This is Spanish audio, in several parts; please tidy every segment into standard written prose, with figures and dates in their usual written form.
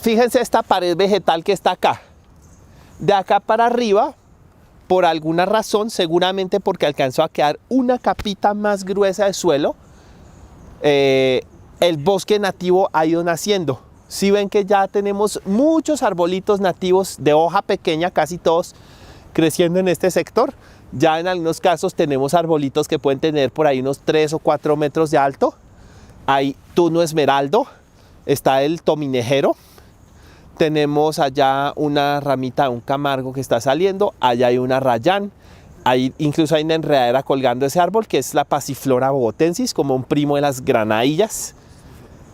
fíjense esta pared vegetal que está acá. De acá para arriba, por alguna razón, seguramente porque alcanzó a quedar una capita más gruesa de suelo, el bosque nativo ha ido naciendo. Si ven que ya tenemos muchos arbolitos nativos de hoja pequeña, casi todos creciendo en este sector. Ya en algunos casos tenemos arbolitos que pueden tener por ahí unos 3 o 4 metros de alto. Hay tuno esmeraldo, está el tominejero. Tenemos allá una ramita de un camargo que está saliendo, allá hay una rayán, incluso hay una enredadera colgando de ese árbol que es la Passiflora bogotensis, como un primo de las granadillas.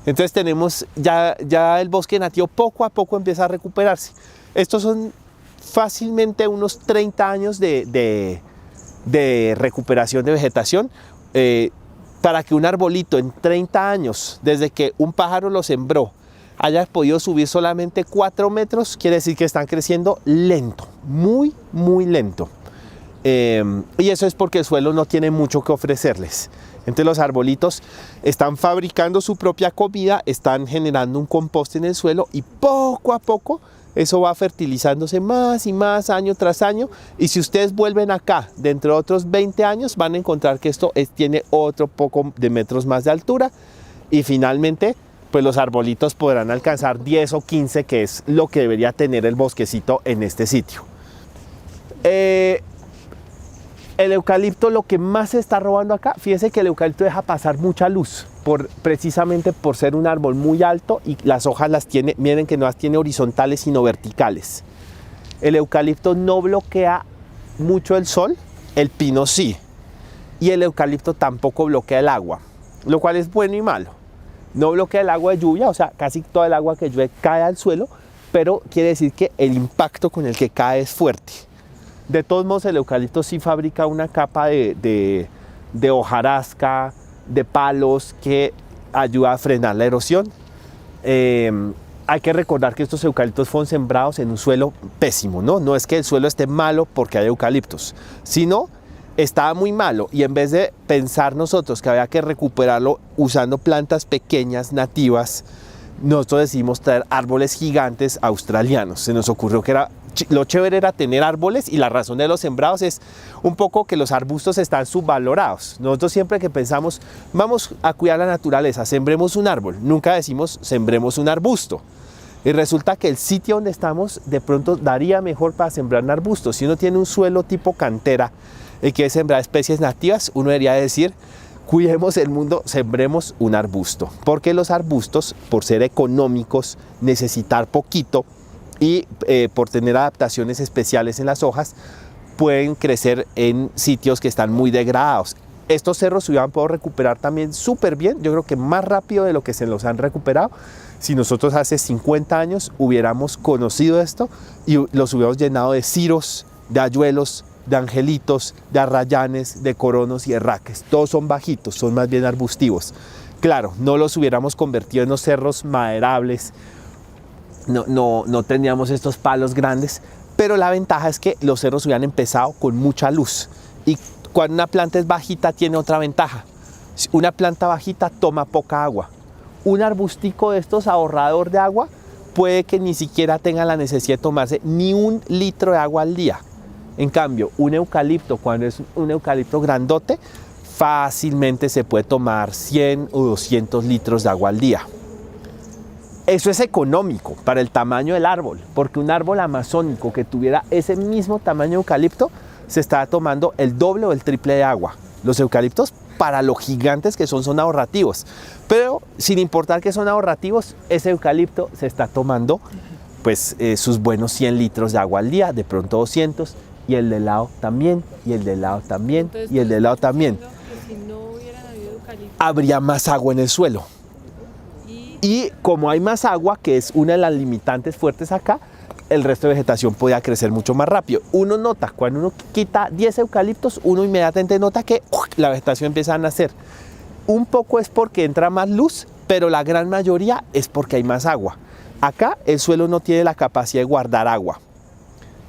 Entonces tenemos ya el bosque nativo poco a poco empieza a recuperarse. Estos son fácilmente unos 30 años de recuperación de vegetación. Para que un arbolito en 30 años, desde que un pájaro lo sembró, haya podido subir solamente 4 metros, quiere decir que están creciendo lento, muy, muy lento. Y eso es porque el suelo no tiene mucho que ofrecerles. Entonces los arbolitos están fabricando su propia comida, están generando un compost en el suelo y poco a poco eso va fertilizándose más y más año tras año. Y si ustedes vuelven acá dentro de otros 20 años, van a encontrar que esto tiene otro poco de metros más de altura. Y finalmente, pues los arbolitos podrán alcanzar 10 o 15, que es lo que debería tener el bosquecito en este sitio. El eucalipto, lo que más se está robando acá, fíjense que el eucalipto deja pasar mucha luz, precisamente por ser un árbol muy alto y las hojas las tiene, miren que no las tiene horizontales sino verticales. El eucalipto no bloquea mucho el sol, el pino sí, y el eucalipto tampoco bloquea el agua, lo cual es bueno y malo. No bloquea el agua de lluvia, o sea, casi toda el agua que llueve cae al suelo, pero quiere decir que el impacto con el que cae es fuerte. De todos modos, el eucalipto sí fabrica una capa de hojarasca, de palos que ayuda a frenar la erosión. Hay que recordar que estos eucaliptos fueron sembrados en un suelo pésimo, ¿no? No es que el suelo esté malo porque hay eucaliptos, sino estaba muy malo y en vez de pensar nosotros que había que recuperarlo usando plantas pequeñas, nativas, nosotros decidimos traer árboles gigantes australianos. Se nos ocurrió que lo chévere era tener árboles y la razón de los sembrados es un poco que los arbustos están subvalorados. Nosotros siempre que pensamos, vamos a cuidar la naturaleza, sembremos un árbol, nunca decimos sembremos un arbusto. Y resulta que el sitio donde estamos de pronto daría mejor para sembrar un arbusto. Si uno tiene un suelo tipo cantera y quiere sembrar especies nativas, uno debería decir, cuidemos el mundo, sembremos un arbusto. Porque los arbustos, por ser económicos, necesitar poquito y por tener adaptaciones especiales en las hojas, pueden crecer en sitios que están muy degradados. Estos cerros se hubieran podido recuperar también súper bien, yo creo que más rápido de lo que se los han recuperado. Si nosotros hace 50 años hubiéramos conocido esto y los hubiéramos llenado de ciros, de ayuelos, de angelitos, de arrayanes, de coronos y herraques. Todos son bajitos, son más bien arbustivos. Claro, no los hubiéramos convertido en los cerros maderables, no teníamos estos palos grandes, pero la ventaja es que los cerros hubieran empezado con mucha luz. Y cuando una planta es bajita tiene otra ventaja. Una planta bajita toma poca agua. Un arbustico de estos ahorrador de agua puede que ni siquiera tenga la necesidad de tomarse ni 1 litro de agua al día. En cambio, un eucalipto, cuando es un eucalipto grandote, fácilmente se puede tomar 100 o 200 litros de agua al día. Eso es económico para el tamaño del árbol, porque un árbol amazónico que tuviera ese mismo tamaño de eucalipto se está tomando el doble o el triple de agua. Los eucaliptos, para lo gigantes que son ahorrativos, pero sin importar que son ahorrativos, ese eucalipto se está tomando pues sus buenos 100 litros de agua al día, de pronto 200, y el de lado también, y el de lado también, y el de lado también. Si no hubieran habido eucalipto, habría más agua en el suelo. Y como hay más agua, que es una de las limitantes fuertes acá, el resto de vegetación podía crecer mucho más rápido. Uno nota, cuando uno quita 10 eucaliptos, uno inmediatamente nota que la vegetación empieza a nacer. Un poco es porque entra más luz, pero la gran mayoría es porque hay más agua. Acá el suelo no tiene la capacidad de guardar agua,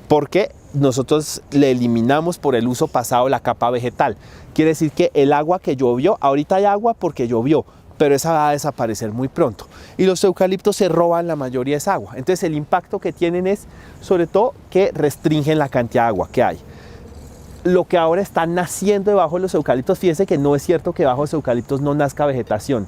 porque nosotros le eliminamos por el uso pasado la capa vegetal. Quiere decir que el agua que llovió, ahorita hay agua porque llovió, pero esa va a desaparecer muy pronto. Y los eucaliptos se roban la mayoría de esa agua. Entonces el impacto que tienen es, sobre todo, que restringen la cantidad de agua que hay. Lo que ahora está naciendo debajo de los eucaliptos, fíjense que no es cierto que bajo los eucaliptos no nazca vegetación.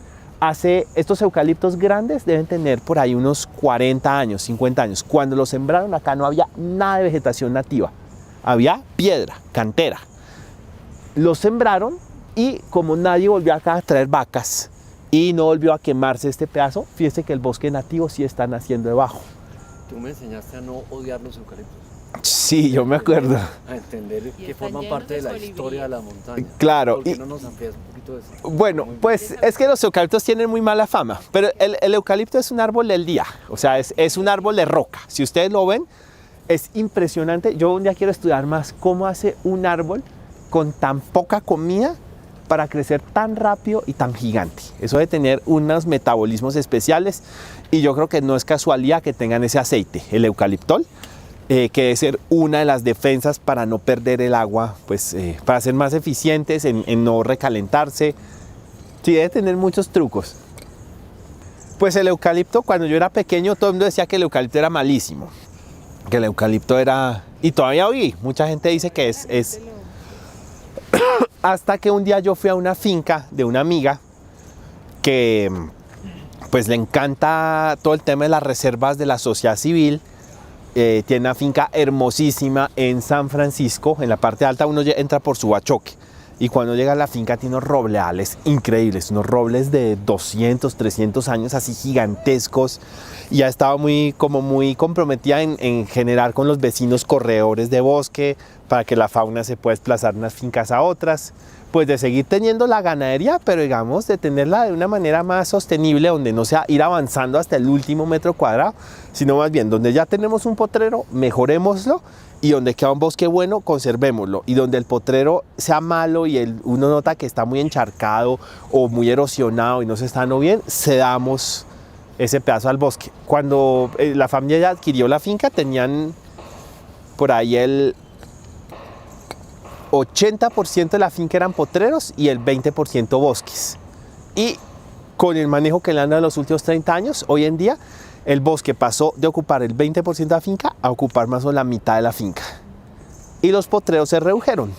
Estos eucaliptos grandes deben tener por ahí unos 40 años, 50 años. Cuando los sembraron acá no había nada de vegetación nativa. Había piedra, cantera. Los sembraron y como nadie volvió acá a traer vacas y no volvió a quemarse este pedazo, fíjense que el bosque nativo sí está naciendo debajo. Tú me enseñaste a no odiar los eucaliptos. Sí, yo me acuerdo. A entender Y que están forman llenos parte de de la colibríes. historia de la montaña. Claro. ¿Por qué no nos amplías un poquito de eso? Bueno, pues es que los eucaliptos tienen muy mala fama, pero el eucalipto es un árbol del día, o sea, es un árbol de roca. Si ustedes lo ven, es impresionante. Yo un día quiero estudiar más cómo hace un árbol con tan poca comida para crecer tan rápido y tan gigante. Eso de tener unos metabolismos especiales y yo creo que no es casualidad que tengan ese aceite, el eucaliptol, que debe ser una de las defensas para no perder el agua, pues para ser más eficientes en no recalentarse. Sí, debe tener muchos trucos. Pues el eucalipto, cuando yo era pequeño, todo el mundo decía que el eucalipto era malísimo, que el eucalipto era... Y todavía hoy mucha gente dice que es... Hasta que un día yo fui a una finca de una amiga que pues le encanta todo el tema de las reservas de la sociedad civil. Tiene una finca hermosísima en San Francisco, en la parte alta uno entra por Subachoque y cuando llega a la finca tiene unos robledales increíbles, unos robles de 200, 300 años así gigantescos y ha estado muy comprometida en generar con los vecinos corredores de bosque para que la fauna se pueda desplazar de unas fincas a otras, pues de seguir teniendo la ganadería, pero digamos de tenerla de una manera más sostenible, donde no sea ir avanzando hasta el último metro cuadrado, sino más bien donde ya tenemos un potrero, mejorémoslo, y donde queda un bosque bueno, conservémoslo, y donde el potrero sea malo y uno nota que está muy encharcado o muy erosionado y no se está dando bien, cedamos ese pedazo al bosque. Cuando la familia ya adquirió la finca, tenían por ahí el 80% de la finca eran potreros y el 20% bosques. Y con el manejo que le han dado en los últimos 30 años, hoy en día el bosque pasó de ocupar el 20% de la finca a ocupar más o menos la mitad de la finca. Y los potreros se redujeron.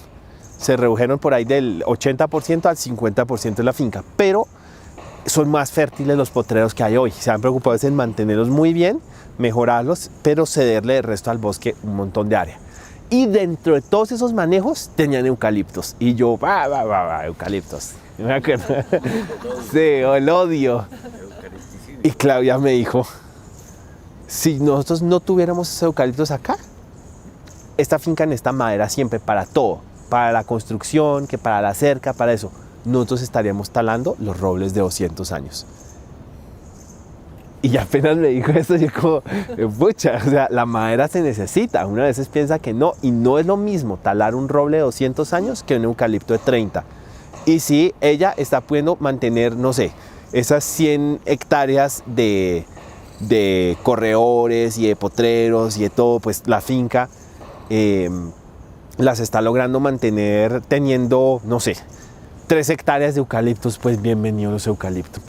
Se redujeron por ahí del 80% al 50% de la finca. Pero son más fértiles los potreros que hay hoy. Se han preocupado en mantenerlos muy bien, mejorarlos, pero cederle el resto al bosque un montón de área. Y dentro de todos esos manejos tenían eucaliptos. Y yo, eucaliptos. Me acuerdo. Sí, el odio. Y Claudia me dijo, si nosotros no tuviéramos esos eucaliptos acá, esta finca necesita madera siempre para todo. Para la construcción, que para la cerca, para eso. Nosotros estaríamos talando los robles de 200 años. Y apenas me dijo eso, yo como, pucha, o sea, la madera se necesita. Una veces piensa que no, y no es lo mismo talar un roble de 200 años que un eucalipto de 30. Y sí, ella está pudiendo mantener, no sé, esas 100 hectáreas de corredores y de potreros y de todo, pues la finca las está logrando mantener teniendo, no sé, 3 hectáreas de eucaliptos, pues bienvenidos los eucaliptos.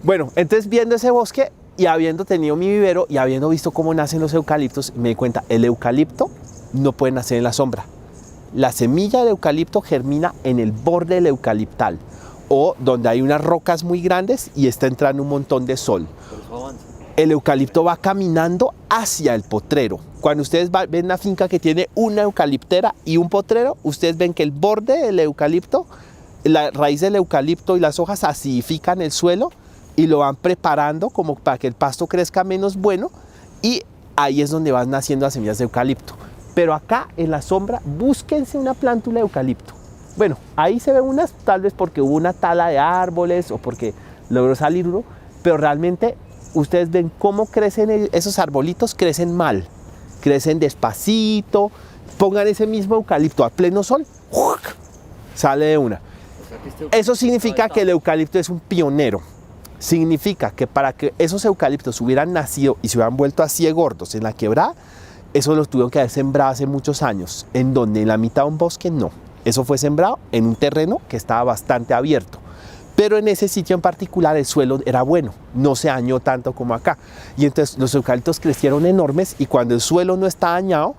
Bueno, entonces viendo ese bosque y habiendo tenido mi vivero y habiendo visto cómo nacen los eucaliptos, me di cuenta, el eucalipto no puede nacer en la sombra. La semilla del eucalipto germina en el borde del eucaliptal o donde hay unas rocas muy grandes y está entrando un montón de sol. Por eso avanza. El eucalipto va caminando hacia el potrero. Cuando ustedes ven una finca que tiene una eucaliptera y un potrero, ustedes ven que el borde del eucalipto, la raíz del eucalipto y las hojas acidifican el suelo y lo van preparando como para que el pasto crezca menos bueno y ahí es donde van naciendo las semillas de eucalipto. Pero acá en la sombra búsquense una plántula de eucalipto. Bueno, ahí se ven unas, tal vez porque hubo una tala de árboles o porque logró salir uno, pero realmente ustedes ven cómo crecen esos arbolitos, crecen mal, crecen despacito. Pongan ese mismo eucalipto a pleno sol, sale de una. Eso significa que el eucalipto es un pionero. Significa que para que esos eucaliptos hubieran nacido y se hubieran vuelto así de gordos en la quebrada, eso los tuvieron que haber sembrado hace muchos años. En donde en la mitad de un bosque no. Eso fue sembrado en un terreno que estaba bastante abierto. Pero en ese sitio en particular el suelo era bueno, no se dañó tanto como acá. Y entonces los eucaliptos crecieron enormes y cuando el suelo no está dañado,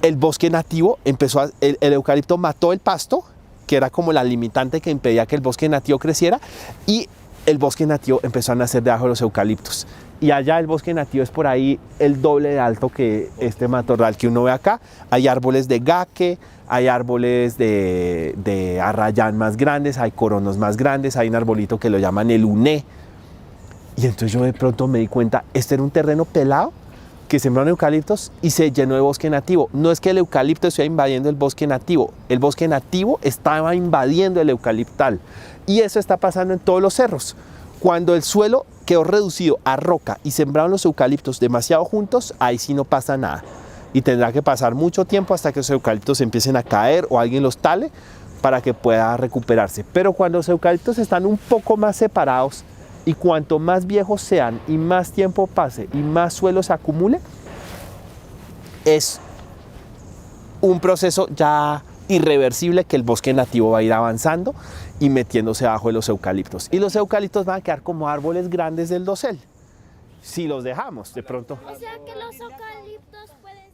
el bosque nativo el eucalipto mató el pasto, que era como la limitante que impedía que el bosque nativo creciera, y el bosque nativo empezó a nacer debajo de los eucaliptos. Y allá el bosque nativo es por ahí el doble de alto que este matorral que uno ve acá. Hay árboles de gaque, hay árboles de arrayán más grandes, hay coronos más grandes, hay un arbolito que lo llaman el uné. Y entonces yo de pronto me di cuenta, este era un terreno pelado que sembraron eucaliptos y se llenó de bosque nativo. No es que el eucalipto estuviera invadiendo el bosque nativo estaba invadiendo el eucaliptal. Y eso está pasando en todos los cerros. Cuando el suelo quedó reducido a roca y sembraron los eucaliptos demasiado juntos, ahí sí no pasa nada. Y tendrá que pasar mucho tiempo hasta que los eucaliptos empiecen a caer o alguien los tale para que pueda recuperarse. Pero cuando los eucaliptos están un poco más separados y cuanto más viejos sean y más tiempo pase y más suelo se acumule, es un proceso ya irreversible que el bosque nativo va a ir avanzando y metiéndose abajo de los eucaliptos. Y los eucaliptos van a quedar como árboles grandes del dosel, si los dejamos de pronto. O sea que los eucaliptos pueden